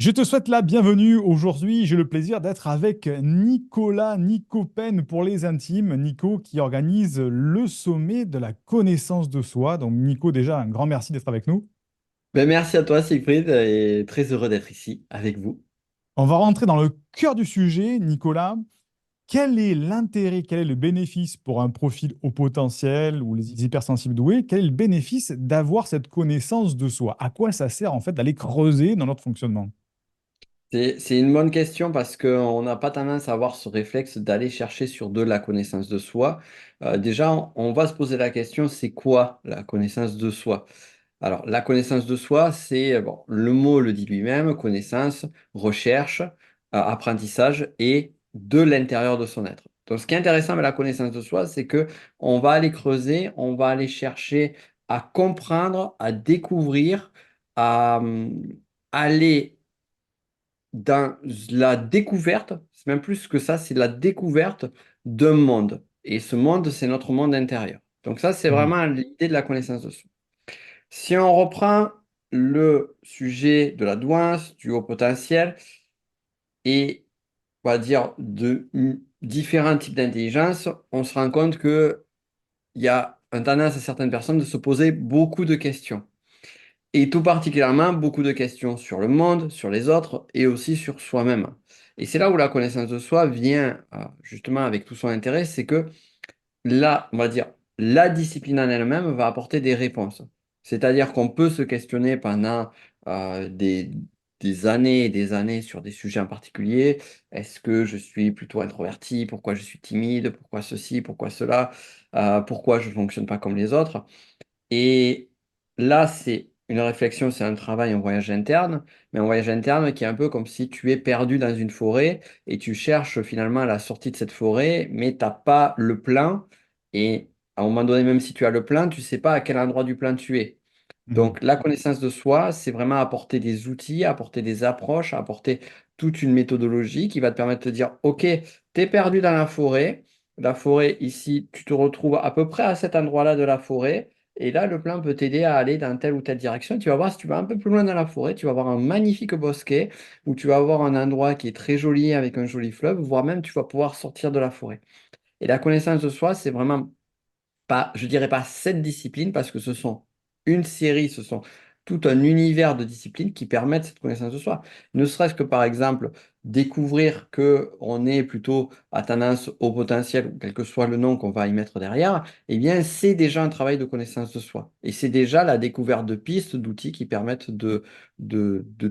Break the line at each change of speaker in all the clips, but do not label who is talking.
Je te souhaite la bienvenue. Aujourd'hui, j'ai le plaisir d'être avec Nicolas Nicopen pour les intimes. Nico qui organise le sommet de la connaissance de soi. Donc, Nico, déjà, un grand merci d'être avec nous.
Ben, merci à toi, Siegfried, et très heureux d'être ici avec vous.
On va rentrer dans le cœur du sujet. Nicolas, quel est l'intérêt, quel est le bénéfice pour un profil haut potentiel ou les hypersensibles doués? Quel est le bénéfice d'avoir cette connaissance de soi? À quoi ça sert en fait d'aller creuser dans notre fonctionnement?
C'est une bonne question parce qu'on n'a pas tendance à avoir ce réflexe d'aller chercher sur de la connaissance de soi. Déjà, on va se poser la question, c'est quoi la connaissance de soi? Alors, la connaissance de soi, c'est, bon, le mot le dit lui-même, connaissance, recherche, apprentissage et de l'intérieur de son être. Donc, ce qui est intéressant avec la connaissance de soi, c'est que on va aller creuser, on va aller chercher à comprendre, à découvrir, à aller dans la découverte, c'est même plus que ça, c'est la découverte d'un monde. Et ce monde, c'est notre monde intérieur. Donc ça, c'est
Mhm.
vraiment l'idée de la connaissance de soi. Si on reprend le sujet de la douance, du haut potentiel et, on va dire, différents types d'intelligence, on se rend compte qu'il y a une tendance à certaines personnes de se poser beaucoup de questions. Et tout particulièrement, beaucoup de questions sur le monde, sur les autres et aussi sur soi-même. Et c'est là où la connaissance de soi vient justement avec tout son intérêt, c'est que là, on va dire, la discipline en elle-même va apporter des réponses. C'est-à-dire qu'on peut se questionner pendant des années et des années sur des sujets en particulier. Est-ce que je suis plutôt introverti? Pourquoi je suis timide? Pourquoi ceci? Pourquoi cela? Pourquoi je ne fonctionne pas comme les autres? Et là, c'est une réflexion, c'est un travail, un voyage interne, mais un voyage interne qui est un peu comme si tu es perdu dans une forêt et tu cherches finalement la sortie de cette forêt, mais tu n'as pas le plan. Et à un moment donné, même si tu as le plan, tu ne sais pas à quel endroit du plan tu es.
Mhm.
Donc, la connaissance de soi, c'est vraiment apporter des outils, apporter des approches, apporter toute une méthodologie qui va te permettre de te dire, OK, tu es perdu dans la forêt. La forêt, ici, tu te retrouves à peu près à cet endroit-là de la forêt. Et là, le plan peut t'aider à aller dans telle ou telle direction. Tu vas voir, si tu vas un peu plus loin dans la forêt, tu vas avoir un magnifique bosquet où tu vas avoir un endroit qui est très joli avec un joli fleuve, voire même tu vas pouvoir sortir de la forêt. Et la connaissance de soi, c'est vraiment pas, je dirais pas cette discipline parce que ce sont une série, ce sont tout un univers de disciplines qui permettent cette connaissance de soi. Ne serait-ce que par exemple découvrir que on est plutôt à tendance au potentiel, ou quel que soit le nom qu'on va y mettre derrière, eh bien c'est déjà un travail de connaissance de soi. Et c'est déjà la découverte de pistes, d'outils qui permettent de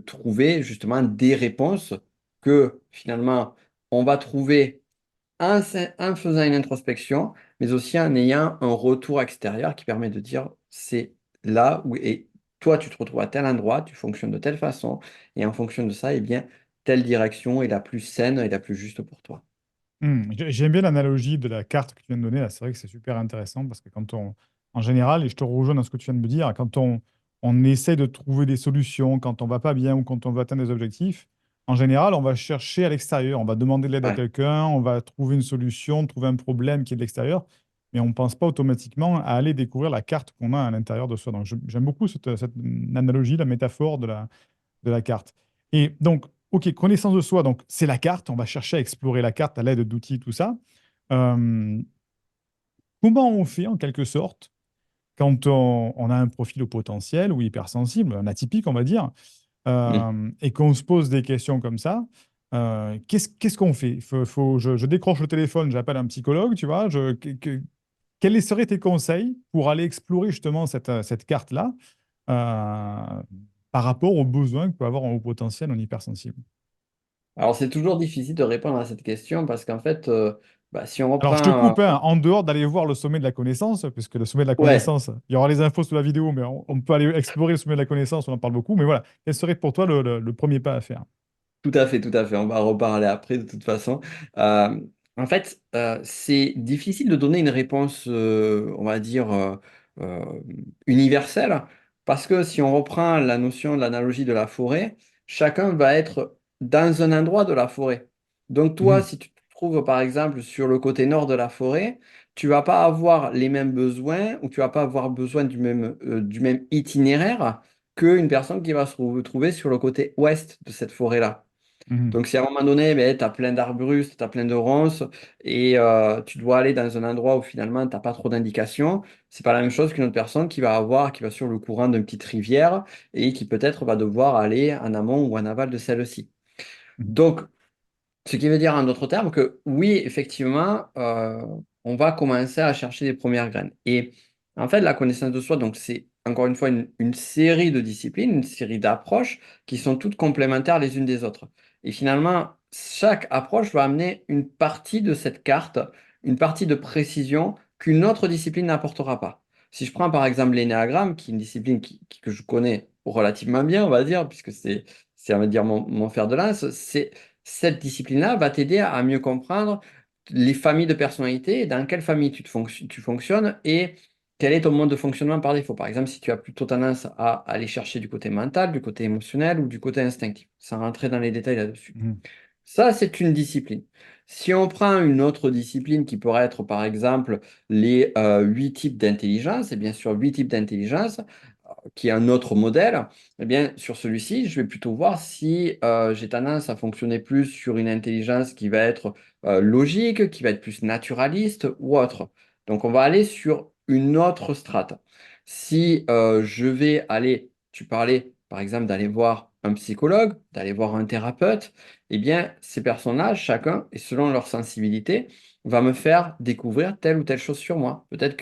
trouver justement des réponses que finalement on va trouver en faisant une introspection, mais aussi en ayant un retour extérieur qui permet de dire c'est là où et toi tu te retrouves à tel endroit, tu fonctionnes de telle façon, et en fonction de ça, eh bien, telle direction est la plus saine et la plus juste pour toi.
J'aime bien l'analogie de la carte que tu viens de donner là. C'est vrai que c'est super intéressant parce que en général, et je te rejoins dans ce que tu viens de me dire, on essaie de trouver des solutions, quand on va pas bien ou quand on veut atteindre des objectifs, en général, on va chercher à l'extérieur, on va demander de l'aide à
Ouais.
quelqu'un, on va trouver une solution, trouver un problème qui est de l'extérieur, mais on ne pense pas automatiquement à aller découvrir la carte qu'on a à l'intérieur de soi. Donc, j'aime beaucoup cette analogie, la métaphore de la carte. Et donc, OK, connaissance de soi, donc c'est la carte, on va chercher à explorer la carte à l'aide d'outils, tout ça. Euh, Comment on fait en quelque sorte quand on a un profil au potentiel ou hypersensible, un atypique, on va dire,
Mm.
et qu'on se pose des questions comme ça, qu'est-ce qu'on fait? Je décroche le téléphone, j'appelle un psychologue, tu vois, quels seraient tes conseils pour aller explorer justement cette carte-là par rapport aux besoins que peut avoir un haut potentiel en hypersensible?
Alors c'est toujours difficile de répondre à cette question parce qu'en fait, bah, si on
Alors, je te
reprend...
coupe, hein, en dehors d'aller voir le sommet de la connaissance, puisque le sommet de la
Ouais,
connaissance, il y aura les infos sous la vidéo, mais on peut aller explorer le sommet de la connaissance, on en parle beaucoup. Mais voilà, quel serait pour toi le premier pas à faire?
tout à fait. On va reparler après de toute façon. Euh, En fait, c'est difficile de donner une réponse, on va dire, euh, universelle, parce que si on reprend la notion de l'analogie de la forêt, chacun va être dans un endroit de la forêt. Donc toi,
Mhm.
si tu te trouves par exemple sur le côté nord de la forêt, tu vas pas avoir les mêmes besoins ou tu vas pas avoir besoin du même itinéraire qu'une personne qui va se retrouver sur le côté ouest de cette forêt-là.
Mhm.
Donc, si à un moment donné, tu as plein d'arbustes, tu as plein de ronces, et tu dois aller dans un endroit où finalement, tu n'as pas trop d'indications, c'est pas la même chose qu'une autre personne qui va sur le courant d'une petite rivière et qui peut-être va devoir aller en amont ou en aval de celle-ci.
Mhm.
Donc, ce qui veut dire en d'autres termes que oui, effectivement, on va commencer à chercher les premières graines. Et en fait, la connaissance de soi, donc c'est encore une fois une série de disciplines, une série d'approches qui sont toutes complémentaires les unes des autres. Et finalement, chaque approche va amener une partie de cette carte, une partie de précision qu'une autre discipline n'apportera pas. Si je prends par exemple l'énéagramme, qui est une discipline que je connais relativement bien, on va dire, puisque c'est on va dire, mon fer de lance, cette discipline-là va t'aider à mieux comprendre les familles de personnalités et dans quelle famille tu fonctionnes et quel est ton mode de fonctionnement par défaut. Par exemple, si tu as plutôt tendance à aller chercher du côté mental, du côté émotionnel ou du côté instinctif, sans rentrer dans les détails là-dessus.
Mhm.
Ça, c'est une discipline. Si on prend une autre discipline qui pourrait être, par exemple, les 8 types d'intelligence, et bien sûr, 8 types d'intelligence, qui est un autre modèle, eh bien, sur celui-ci, je vais plutôt voir si j'ai tendance à fonctionner plus sur une intelligence qui va être logique, qui va être plus naturaliste ou autre. Donc, on va aller sur une autre strate. Si je vais aller, tu parlais, par exemple, d'aller voir un psychologue, d'aller voir un thérapeute, eh bien, ces personnages, chacun, et selon leur sensibilité, va me faire découvrir telle ou telle chose sur moi. Peut-être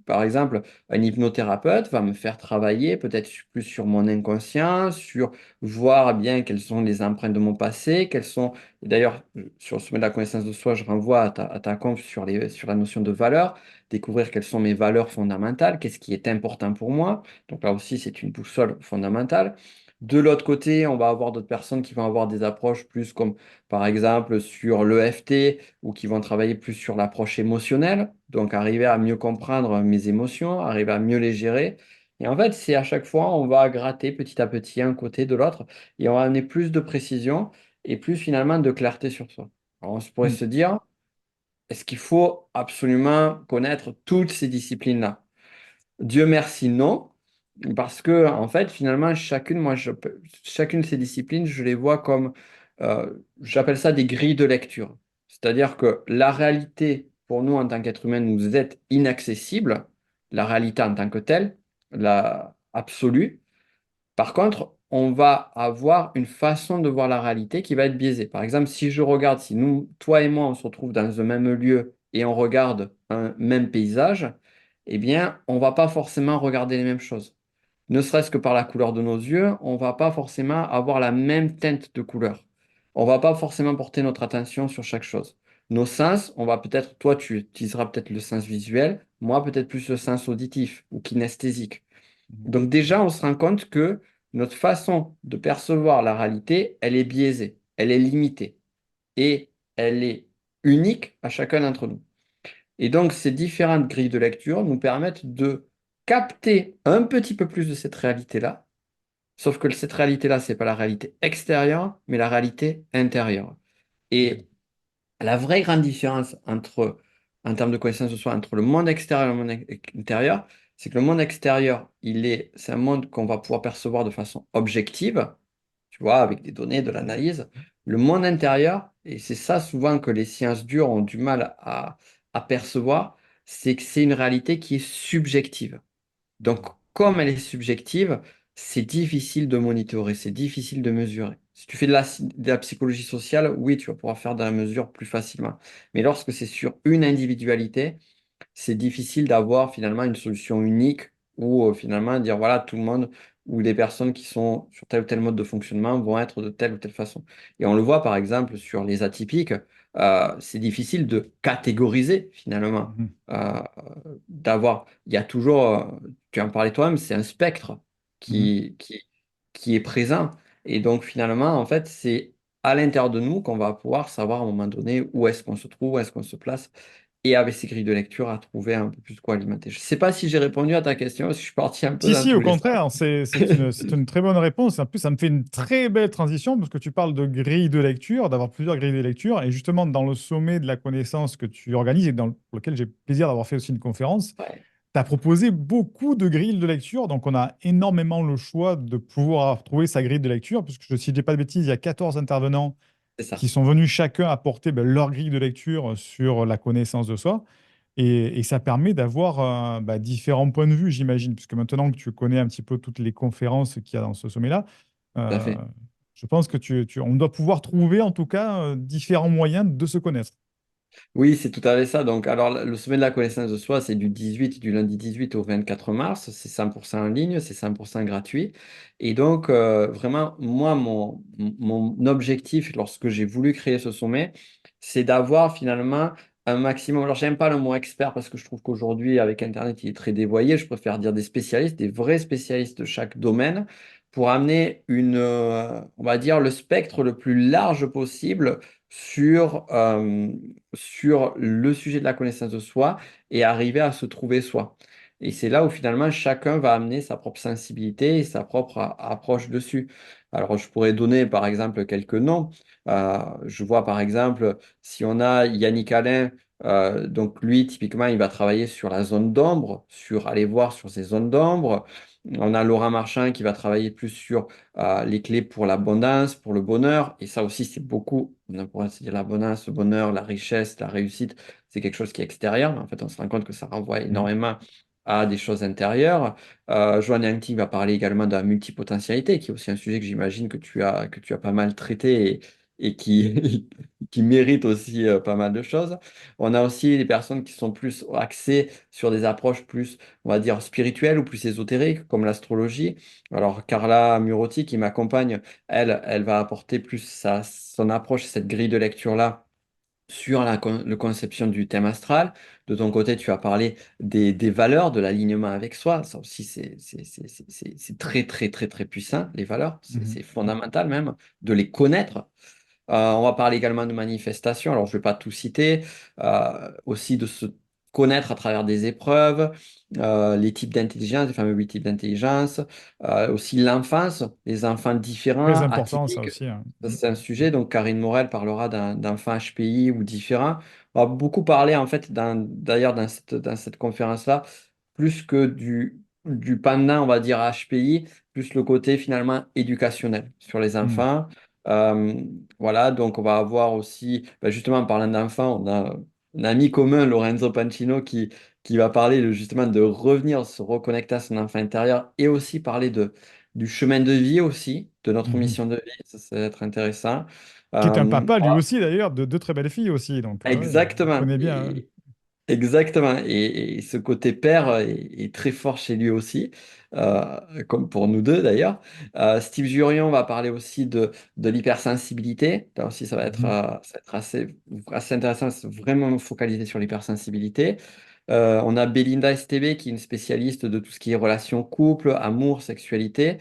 par exemple, un hypnothérapeute va me faire travailler peut-être plus sur mon inconscient, sur voir bien quelles sont les empreintes de mon passé, quelles sont... et d'ailleurs, sur le sommet de la connaissance de soi, je renvoie à ta conf sur la notion de valeur, découvrir quelles sont mes valeurs fondamentales, qu'est-ce qui est important pour moi. Donc là aussi, c'est une boussole fondamentale. De l'autre côté, on va avoir d'autres personnes qui vont avoir des approches plus comme, par exemple, sur l'EFT ou qui vont travailler plus sur l'approche émotionnelle. Donc, arriver à mieux comprendre mes émotions, arriver à mieux les gérer. Et en fait, c'est à chaque fois, on va gratter petit à petit un côté de l'autre et on va amener plus de précision et plus finalement de clarté sur soi. Alors, on se pourrait
Mhm.
se dire, est-ce qu'il faut absolument connaître toutes ces disciplines-là? Dieu merci, non. Parce que, en fait, finalement, chacune de ces disciplines, je les vois comme, j'appelle ça des grilles de lecture. C'est-à-dire que la réalité, pour nous, en tant qu'être humain, nous est inaccessible. La réalité en tant que telle, la absolue. Par contre, on va avoir une façon de voir la réalité qui va être biaisée. Par exemple, si je regarde, si nous, toi et moi, on se retrouve dans un même lieu et on regarde un même paysage, eh bien, on va pas forcément regarder les mêmes choses. Ne serait-ce que par la couleur de nos yeux, on va pas forcément avoir la même teinte de couleur. On va pas forcément porter notre attention sur chaque chose. Nos sens, on va peut-être, toi, tu utiliseras peut-être le sens visuel, moi, peut-être plus le sens auditif ou kinesthésique.
Mhm.
Donc déjà, on se rend compte que notre façon de percevoir la réalité, elle est biaisée, elle est limitée et elle est unique à chacun d'entre nous. Et donc, ces différentes grilles de lecture nous permettent de capter un petit peu plus de cette réalité-là, sauf que cette réalité-là, c'est pas la réalité extérieure, mais la réalité intérieure.
Mhm.
Et la vraie grande différence en termes de connaissance de soi, entre le monde extérieur et le monde intérieur, c'est que le monde extérieur, c'est un monde qu'on va pouvoir percevoir de façon objective, tu vois, avec des données, de l'analyse. Le monde intérieur, et c'est ça souvent que les sciences dures ont du mal à percevoir, c'est que c'est une réalité qui est subjective. Donc, comme elle est subjective, c'est difficile de monitorer, c'est difficile de mesurer. Si tu fais de la psychologie sociale, oui, tu vas pouvoir faire de la mesure plus facilement. Mais lorsque c'est sur une individualité, c'est difficile d'avoir finalement une solution unique ou finalement dire voilà, tout le monde ou les personnes qui sont sur tel ou tel mode de fonctionnement vont être de telle ou telle façon. Et on le voit par exemple sur les atypiques, c'est difficile de catégoriser finalement.
Mhm.
Il y a toujours, tu en parlais toi-même, c'est un spectre
Mhm.
qui, qui, qui est présent. Et donc finalement, en fait, c'est à l'intérieur de nous qu'on va pouvoir savoir à un moment donné où est-ce qu'on se trouve, où est-ce qu'on se place et avec ces grilles de lecture à trouver un peu plus de quoi alimenter. Je ne sais pas si j'ai répondu à ta question, parce que je suis parti un peu
Si,
dans
si,
tous
au
les sens.
contraire, c'est une très bonne réponse. En plus, ça me fait une très belle transition parce que tu parles de grilles de lecture, d'avoir plusieurs grilles de lecture. Et justement, dans le sommet de la connaissance que tu organises et pour lequel j'ai plaisir d'avoir fait aussi une conférence,
Ouais.
as proposé beaucoup de grilles de lecture, donc on a énormément le choix de pouvoir trouver sa grille de lecture, puisque si je dis pas de bêtises, il y a 14 intervenants
C'est ça.
qui sont venus chacun apporter leur grille de lecture sur la connaissance de soi. Et ça permet d'avoir différents points de vue, j'imagine, puisque maintenant que tu connais un petit peu toutes les conférences qu'il y a dans ce sommet-là,
Tout à
euh,
fait.
je pense que on doit pouvoir trouver en tout cas différents moyens de se connaître.
Oui, c'est tout à fait ça. Donc, alors, le sommet de la connaissance de soi, c'est du lundi 18 au 24 mars. C'est 100% en ligne, c'est 100% gratuit. Et donc, vraiment, moi, mon objectif lorsque j'ai voulu créer ce sommet, c'est d'avoir finalement un maximum. Alors, j'aime pas le mot expert parce que je trouve qu'aujourd'hui, avec Internet, il est très dévoyé. Je préfère dire des spécialistes, des vrais spécialistes de chaque domaine pour amener on va dire, le spectre le plus large possible sur le sujet de la connaissance de soi et arriver à se trouver soi. Et c'est là où finalement chacun va amener sa propre sensibilité et sa propre approche dessus. Alors je pourrais donner par exemple quelques noms. Je vois par exemple si on a Yannick Alain, donc lui typiquement il va travailler sur la zone d'ombre, sur aller voir sur ces zones d'ombre. On a Laurent Marchand qui va travailler plus sur les clés pour l'abondance, pour le bonheur. Et ça aussi, c'est beaucoup, on pourrait se dire l'abondance, le bonheur, la richesse, la réussite, c'est quelque chose qui est extérieur. Mais en fait, on se rend compte que ça renvoie
Mm.
énormément à des choses intérieures. Joanne Yang va parler également de la multipotentialité, qui est aussi un sujet que j'imagine que tu as pas mal traité et qui, qui mérite aussi pas mal de choses. On a aussi des personnes qui sont plus axées sur des approches plus, on va dire, spirituelles ou plus ésotériques, comme l'astrologie. Alors, Carla Murotti, qui m'accompagne, elle va apporter plus son approche, cette grille de lecture-là, sur la conception du thème astral. De ton côté, tu as parlé des valeurs, de l'alignement avec soi. Ça aussi, c'est très, très, très, très puissant, les valeurs.
Mhm.
C'est fondamental même de les connaître. On va parler également de manifestation. Alors, je ne vais pas tout citer. Aussi de se connaître à travers des épreuves, les types d'intelligence, les fameux 8 types d'intelligence. Aussi l'enfance, les enfants
Très
différents,
important ça
atypiques.
aussi, hein.
Ça,
Mm.
c'est un sujet. Donc, Karine Morel parlera d'enfants HPI ou différents. On va beaucoup parler, en fait, d'ailleurs, dans cette conférence-là, plus que du pendant, on va dire, HPI, plus le côté finalement éducationnel sur les
Mm.
enfants. Euh, voilà, donc on va avoir aussi, justement en parlant d'enfants, on a un ami commun, Lorenzo Pancino, qui va parler justement de revenir, se reconnecter à son enfant intérieur et aussi parler du chemin de vie aussi, de notre
Mhm.
mission de vie, ça va être intéressant.
Qui est un
Euh,
papa lui aussi d'ailleurs de deux très belles filles aussi, donc ouais, il
exactement.
connaît bien, hein.
Exactement. Et ce côté père est très fort chez lui aussi, comme pour nous deux d'ailleurs. Steve Jurion va parler aussi de l'hypersensibilité. Là aussi,
Mhm.
ça va être assez intéressant, c'est vraiment focalisé sur l'hypersensibilité. On a Belinda Esteve qui est une spécialiste de tout ce qui est relations couple, amour, sexualité.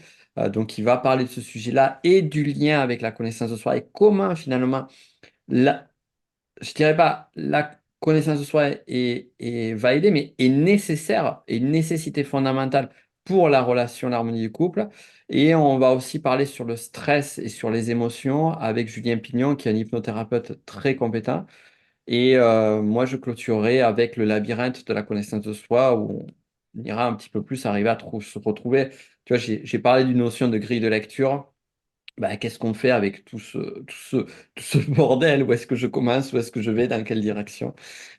Donc, qui va parler de ce sujet-là et du lien avec la connaissance de soi et comment finalement je dirais pas la connaissance de soi va aider, mais est nécessaire, est une nécessité fondamentale pour la relation, l'harmonie du couple. Et on va aussi parler sur le stress et sur les émotions avec Julien Pignon, qui est un hypnothérapeute très compétent. Et moi, je clôturerai avec le labyrinthe de la connaissance de soi, où on ira un petit peu plus arriver à se retrouver. Tu vois, j'ai parlé d'une notion de grille de lecture. Bah, qu'est-ce qu'on fait avec tout ce bordel? Où est-ce que je commence? Où est-ce que je vais? Dans quelle direction?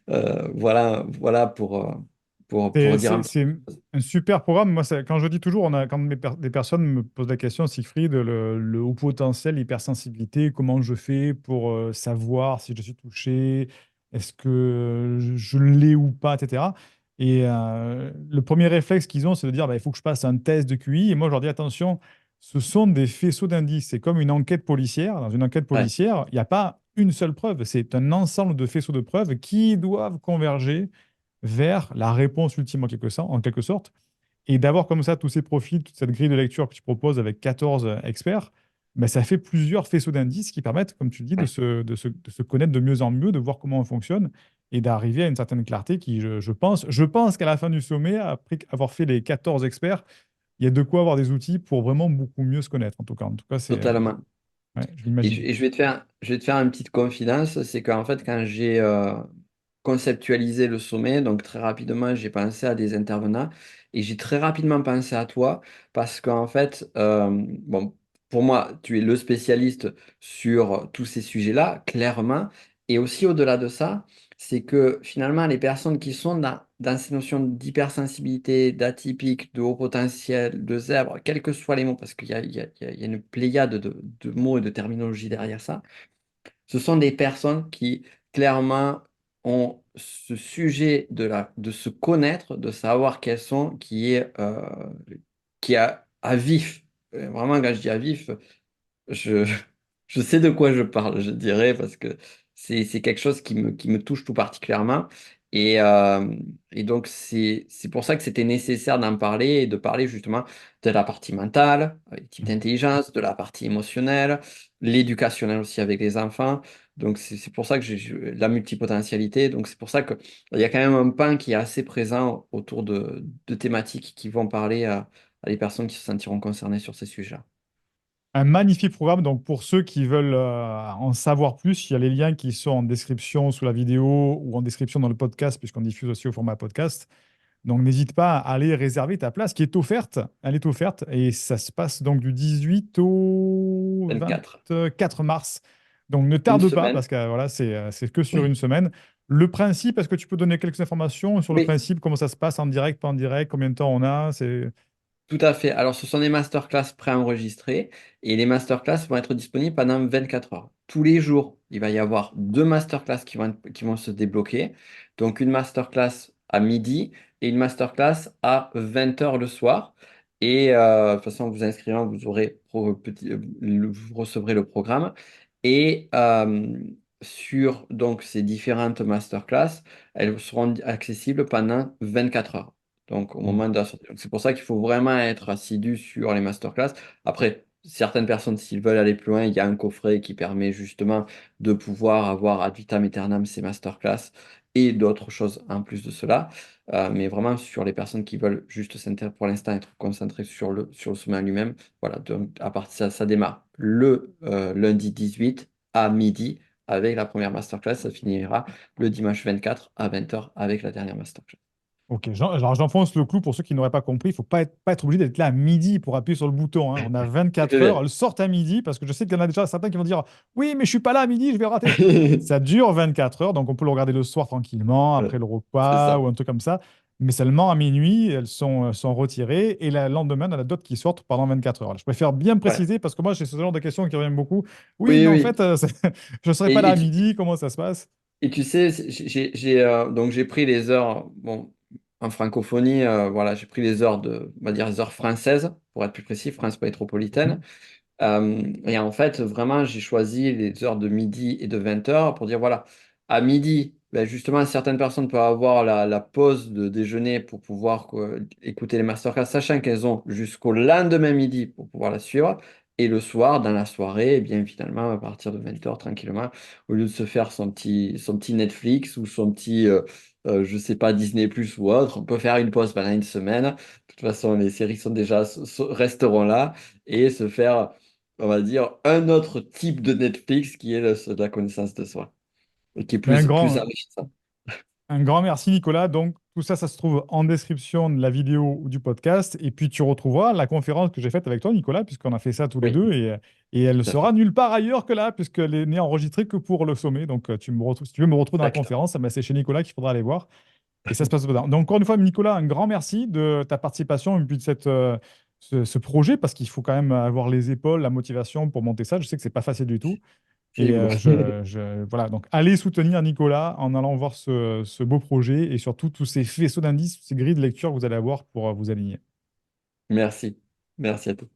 Voilà pour dire un peu.
C'est un super programme. Moi, quand je dis toujours, quand des personnes me posent la question, Siegfried, le haut potentiel, l'hypersensibilité, comment je fais pour savoir si je suis touché, est-ce que je l'ai ou pas, etc. Et le premier réflexe qu'ils ont, c'est de dire, bah, il faut que je passe un test de QI. Et moi, je leur dis, attention, ce sont des faisceaux d'indices. C'est comme une enquête policière. Dans une enquête
Ouais,
policière, il n'y a pas une seule preuve. C'est un ensemble de faisceaux de preuves qui doivent converger vers la réponse ultime en quelque sorte. Et d'avoir comme ça tous ces profils, toute cette grille de lecture que tu proposes avec 14 experts, ben, ça fait plusieurs faisceaux d'indices qui permettent, comme tu le dis,
ouais,
de se connaître de mieux en mieux, de voir comment on fonctionne et d'arriver à une certaine clarté qui, je pense qu'à la fin du sommet, après avoir fait les 14 experts, il y a de quoi avoir des outils pour vraiment beaucoup mieux se connaître. En tout cas,
totalement.
ouais, je l'imagine.
Je vais te faire une petite confidence, c'est qu'en fait, quand conceptualiser le sommet. Donc très rapidement, j'ai pensé à des intervenants et j'ai très rapidement pensé à toi parce qu'en fait, bon, pour moi, tu es le spécialiste sur tous ces sujets-là, clairement. Et aussi au-delà de ça, c'est que finalement, les personnes qui sont dans ces notions d'hypersensibilité, d'atypique, de haut potentiel, de zèbre, quels que soient les mots, parce qu'il y a, il y a une pléiade de mots et de terminologie derrière ça, ce sont des personnes qui, clairement, ont ce sujet de se connaître, de savoir quels sont, qui est à vif. Vraiment, quand je dis à vif, je, je sais de quoi je parle, je dirais, parce que c'est quelque chose qui me touche tout particulièrement. Et, euh, et donc, c'est pour ça que c'était nécessaire d'en parler et de parler justement de la partie mentale, avec les types d'intelligence, de la partie émotionnelle, l'éducationnel aussi avec les enfants. Donc, c'est pour ça que j'ai la multipotentialité. Donc, c'est pour ça qu'il y a quand même un pan qui est assez présent autour de thématiques qui vont parler à des personnes qui se sentiront concernées sur ces sujets-là.
Un magnifique programme. Donc, pour ceux qui veulent en savoir plus, il y a les liens qui sont en description sous la vidéo ou en description dans le podcast, puisqu'on diffuse aussi au format podcast. Donc, n'hésite pas à aller réserver ta place qui est offerte. Elle est offerte et ça se passe donc du 18 au
24.
24 mars. Donc, ne
Une
tarde pas
semaine.
parce que voilà, c'est que sur
Oui.
une semaine. Le principe, est-ce que tu peux donner quelques informations sur le
Oui,
principe, comment ça se passe en direct, pas en direct, combien de temps on a? C'est
tout à fait. Alors, ce sont des masterclass préenregistrés et les masterclass vont être disponibles pendant 24 heures. Tous les jours, il va y avoir deux masterclass qui vont se débloquer. Donc, une masterclass à midi et une masterclass à 20 heures le soir. Et de toute façon, en vous inscrivant, vous aurez vous recevrez le programme. Et sur donc, ces différentes masterclass, elles seront accessibles pendant 24 heures. Donc, au moment de la sortie. Donc, c'est pour ça qu'il faut vraiment être assidu sur les masterclass. Après, certaines personnes, s'ils veulent aller plus loin, il y a un coffret qui permet justement de pouvoir avoir ad vitam aeternam ces masterclass et d'autres choses en plus de cela. Mais vraiment, sur les personnes qui veulent juste pour l'instant être concentrées sur le sommet lui-même, voilà, donc à partir de ça, ça démarre le lundi 18 à midi avec la première masterclass. Ça finira le dimanche 24 à 20 heures avec la dernière masterclass.
Ok, alors j'enfonce le clou pour ceux qui n'auraient pas compris. Il ne faut pas être obligé d'être là à midi pour appuyer sur le bouton, hein. On a
C'est
24 heures.
vrai.
Elles sortent à midi parce que je sais qu'il y en a déjà certains qui vont dire oui, mais je suis pas là à midi, je vais rater. Ça dure 24 heures, donc on peut le regarder le soir tranquillement,
Voilà,
après le
c'est
repas ou
ça.
un truc comme ça. Mais seulement à minuit, elles sont retirées et le lendemain, on en a d'autres qui sortent pendant 24 heures. Je préfère bien
Ouais.
préciser parce que moi, j'ai ce genre de questions qui reviennent beaucoup. Oui,
Oui,
mais en
oui.
fait, je ne serai pas là
Et,
à
et tu,
midi, comment ça se passe?
et tu sais, donc j'ai pris les heures, bon, en francophonie, voilà, j'ai pris les heures on va dire les heures françaises, pour être plus précis, France métropolitaine.
Mhm.
Et en fait, vraiment, j'ai choisi les heures de midi et de 20 heures pour dire, voilà, à midi, ben justement, certaines personnes peuvent avoir la pause de déjeuner pour pouvoir quoi, écouter les masterclass, sachant qu'elles ont jusqu'au lendemain midi pour pouvoir la suivre. Et le soir, dans la soirée, eh bien finalement, à partir de 20 heures, tranquillement, au lieu de se faire son petit Netflix ou son petit, je sais pas, Disney Plus ou autre, on peut faire une pause pendant une semaine. De toute façon, les séries sont déjà, resteront là et se faire on va dire, un autre type de Netflix qui est de la connaissance de soi et qui est
Mais
plus enrichissant.
un grand merci, Nicolas. Donc, tout ça, ça se trouve en description de la vidéo ou du podcast. Et puis, tu retrouveras la conférence que j'ai faite avec toi, Nicolas, puisqu'on a fait ça tous les
Oui,
deux. Et elle
tout à fait.
sera nulle part ailleurs que là, puisqu'elle n'est enregistrée que pour le sommet. Donc, si tu veux me retrouver dans la
D'accord.
conférence, eh ben, c'est chez Nicolas qu'il faudra aller voir. Et ça se passe bien. Donc, encore une fois, Nicolas, un grand merci de ta participation et puis de ce projet, parce qu'il faut quand même avoir les épaules, la motivation pour monter ça. Je sais que c'est pas facile du tout.
C'est
Et
vous.
voilà, donc allez soutenir Nicolas en allant voir ce beau projet et surtout tous ces faisceaux d'indices, ces grilles de lecture que vous allez avoir pour vous aligner.
Merci. Merci à tous.